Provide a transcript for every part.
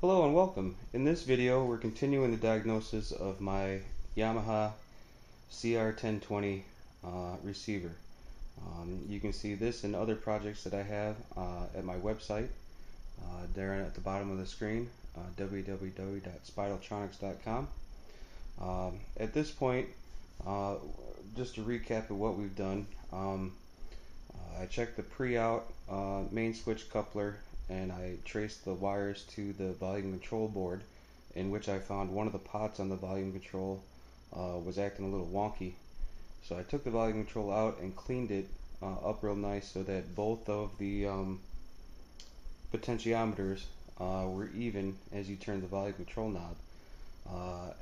Hello and welcome. In this video we're continuing the diagnosis of my Yamaha CR1020 receiver. You can see this and other projects that I have at my website there at the bottom of the screen, www.spidaltronics.com. At this point, just a recap of what we've done. I checked the pre-out main switch coupler and I traced the wires to the volume control board, in which I found one of the pots on the volume control was acting a little wonky. So I took the volume control out and cleaned it up real nice so that both of the potentiometers were even as you turn the volume control knob.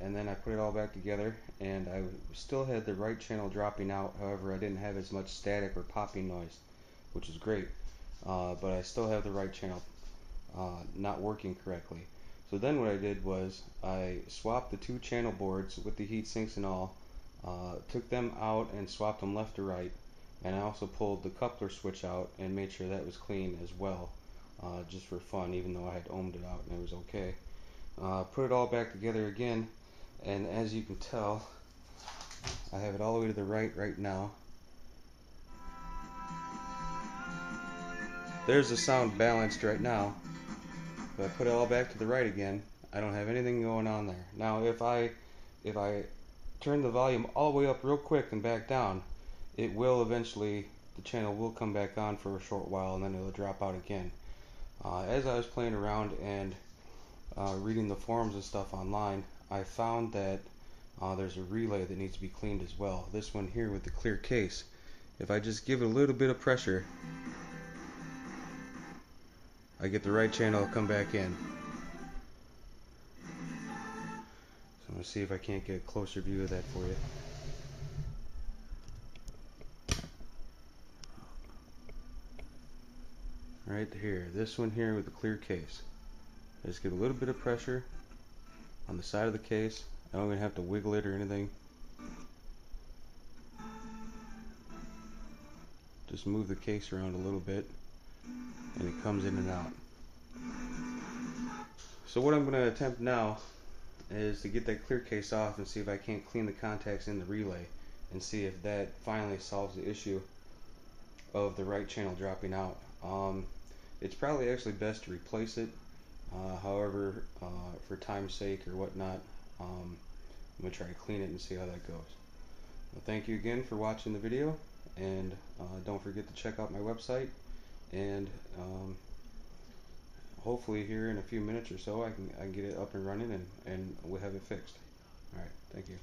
And then I put it all back together and I still had the right channel dropping out. However, I didn't have as much static or popping noise, which is great. But I still have the right channel not working correctly. So then what I did was I swapped the two channel boards with the heat sinks and all, took them out and swapped them left to right, and I also pulled the coupler switch out and made sure that was clean as well, just for fun, even though I had ohmed it out and it was okay. Put it all back together again, and as you can tell, I have it all the way to the right now. There's the sound balanced right now. But I put it all back to the right again, I don't have anything going on there. Now if I turn the volume all the way up real quick and back down, it will eventually, the channel will come back on for a short while and then it'll drop out again. As I was playing around and reading the forums and stuff online, I found that there's a relay that needs to be cleaned as well. This one here with the clear case. If I just give it a little bit of pressure, I get the right channel to come back in. So I'm going to see if I can't get a closer view of that for you. Right here, this one here with the clear case. I just give a little bit of pressure on the side of the case. I don't even have to wiggle it or anything. Just move the case around a little bit and it comes in and out. So what I'm going to attempt now is to get that clear case off and see if I can't clean the contacts in the relay and see if that finally solves the issue of the right channel dropping out. It's probably actually best to replace it. However, for time's sake or whatnot, I'm going to try to clean it and see how that goes. Well, thank you again for watching the video, and don't forget to check out my website, and hopefully here in a few minutes or so I can get it up and running and we'll have it fixed. Alright, thank you.